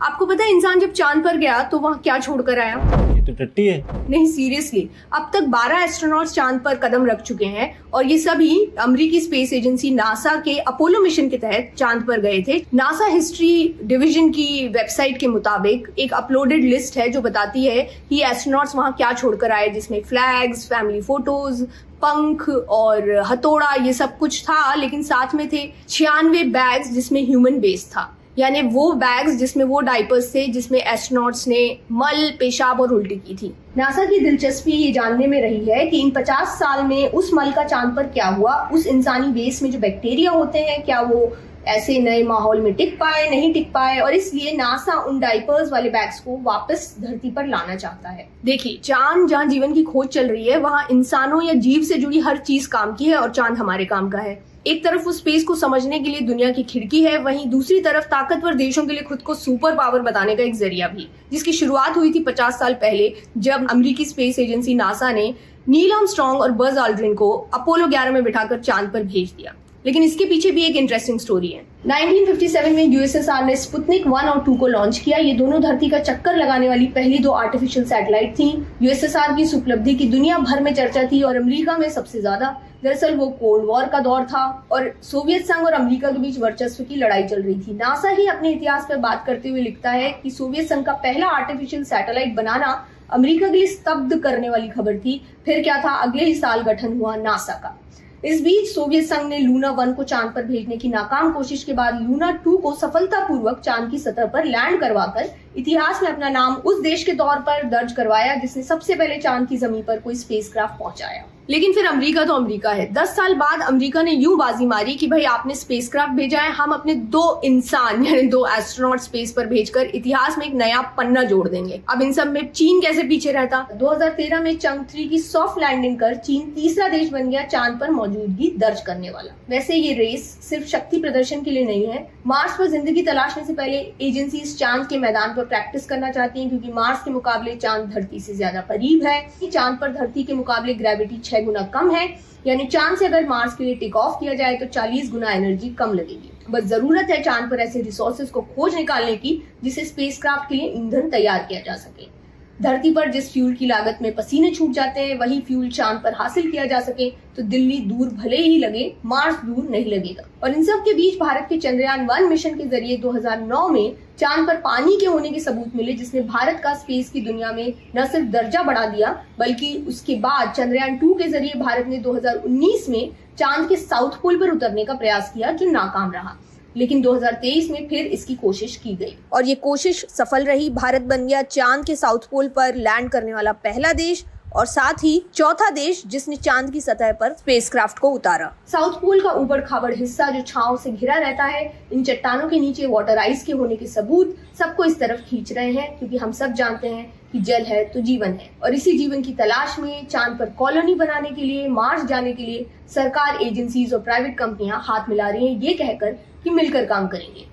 आपको पता है इंसान जब चांद पर गया तो वहाँ क्या छोड़कर आया? ये तो टट्टी है। नहीं, सीरियसली, अब तक 12 एस्ट्रोनॉट्स चांद पर कदम रख चुके हैं और ये सभी अमेरिकी स्पेस एजेंसी नासा के अपोलो मिशन के तहत चांद पर गए थे। नासा हिस्ट्री डिवीजन की वेबसाइट के मुताबिक एक अपलोडेड लिस्ट है जो बताती है कि एस्ट्रोनॉट्स वहाँ क्या छोड़कर आए, जिसमें फ्लैग्स, फैमिली फोटोज, पंख और हथौड़ा, ये सब कुछ था। लेकिन साथ में थे 96 बैग्स जिसमें ह्यूमन वेस्ट था, यानी वो बैग्स जिसमें वो डाइपर्स थे जिसमें एस्ट्रोनॉट्स ने मल, पेशाब और उल्टी की थी। नासा की दिलचस्पी ये जानने में रही है कि इन 50 साल में उस मल का चांद पर क्या हुआ, उस इंसानी वेस्ट में जो बैक्टीरिया होते हैं क्या वो ऐसे नए माहौल में टिक पाए, नहीं टिक पाए, और इसलिए नासा उन डाइपर्स वाले बैग्स को वापस धरती पर लाना चाहता है। देखिए, चांद जहाँ जीवन की खोज चल रही है वहाँ इंसानों या जीव से जुड़ी हर चीज काम की है और चांद हमारे काम का है। एक तरफ उस स्पेस को समझने के लिए दुनिया की खिड़की है, वहीं दूसरी तरफ ताकतवर देशों के लिए खुद को सुपर पावर बताने का एक जरिया भी, जिसकी शुरुआत हुई थी 50 साल पहले जब अमेरिकी स्पेस एजेंसी नासा ने नील आर्मस्ट्रांग और बज ऑल्ड्रिन को अपोलो 11 में बिठाकर चांद पर भेज दिया। लेकिन इसके पीछे भी एक इंटरेस्टिंग स्टोरी है। 1957 में यूएसएसआर ने स्पुतनिक 1 और 2 को लॉन्च किया। ये दोनों धरती का चक्कर लगाने वाली पहली 2 आर्टिफिशियल सैटेलाइट थी। यूएसएसआर की इस उपलब्धि की दुनिया भर में चर्चा थी और अमेरिका में सबसे ज्यादा। दरअसल वो कोल्ड वॉर का दौर था और सोवियत संघ और अमेरिका के बीच वर्चस्व की लड़ाई चल रही थी। नासा ही अपने इतिहास पर बात करते हुए लिखता है कि सोवियत संघ का पहला आर्टिफिशियल सैटेलाइट बनाना अमेरिका के लिए स्तब्ध करने वाली खबर थी। फिर क्या था, अगले ही साल गठन हुआ नासा का। इस बीच सोवियत संघ ने लूना 1 को चांद पर भेजने की नाकाम कोशिश के बाद लूना 2 को सफलतापूर्वक चांद की सतह पर लैंड करवाकर इतिहास में अपना नाम उस देश के तौर पर दर्ज करवाया जिसने सबसे पहले चांद की जमीन पर कोई स्पेसक्राफ्ट पहुंचाया। लेकिन फिर अमेरिका तो अमेरिका है। 10 साल बाद अमेरिका ने यूं बाजी मारी कि भाई आपने स्पेसक्राफ्ट भेजा है, हम अपने 2 इंसान यानी 2 एस्ट्रोनॉट स्पेस पर भेजकर इतिहास में एक नया पन्ना जोड़ देंगे। अब इन सब में चीन कैसे पीछे रहता? 2013 में चंग 3 की सॉफ्ट लैंडिंग कर चीन तीसरा देश बन गया चांद पर मौजूदगी दर्ज करने वाला। वैसे ये रेस सिर्फ शक्ति प्रदर्शन के लिए नहीं है। मार्स पर जिंदगी तलाशने से पहले एजेंसी चांद के मैदान पर प्रैक्टिस करना चाहती हैं, क्योंकि मार्स के मुकाबले चांद धरती से ज्यादा करीब है। चांद पर धरती के मुकाबले ग्रेविटी 6 गुना कम है, यानी चांद से अगर मार्स के लिए टेक ऑफ किया जाए तो 40 गुना एनर्जी कम लगेगी। बस जरूरत है चांद पर ऐसे रिसोर्सेज को खोज निकालने की जिससे स्पेसक्राफ्ट के लिए ईंधन तैयार किया जा सके। धरती पर जिस फ्यूल की लागत में पसीने छूट जाते हैं वही फ्यूल चांद पर हासिल किया जा सके तो दिल्ली दूर भले ही लगे, मार्स दूर नहीं लगेगा। और इन सब के बीच भारत के चंद्रयान 1 मिशन के जरिए 2009 में चांद पर पानी के होने के सबूत मिले, जिसने भारत का स्पेस की दुनिया में न सिर्फ दर्जा बढ़ा दिया बल्कि उसके बाद चंद्रयान 2 के जरिए भारत ने 2019 में चांद के साउथ पोल पर उतरने का प्रयास किया जो नाकाम रहा। लेकिन 2023 में फिर इसकी कोशिश की गई और ये कोशिश सफल रही। भारत बन गया चांद के साउथ पोल पर लैंड करने वाला पहला देश और साथ ही चौथा देश जिसने चांद की सतह पर स्पेसक्राफ्ट को उतारा। साउथ पोल का ऊबड़ खाबड़ हिस्सा जो छांव से घिरा रहता है, इन चट्टानों के नीचे वाटर आइस के होने के सबूत सबको इस तरफ खींच रहे हैं, क्योंकि हम सब जानते हैं कि जल है तो जीवन है और इसी जीवन की तलाश में चांद पर कॉलोनी बनाने के लिए, मार्स जाने के लिए सरकार, एजेंसीज और प्राइवेट कंपनियां हाथ मिला रही हैं, ये कहकर कि मिलकर काम करेंगे।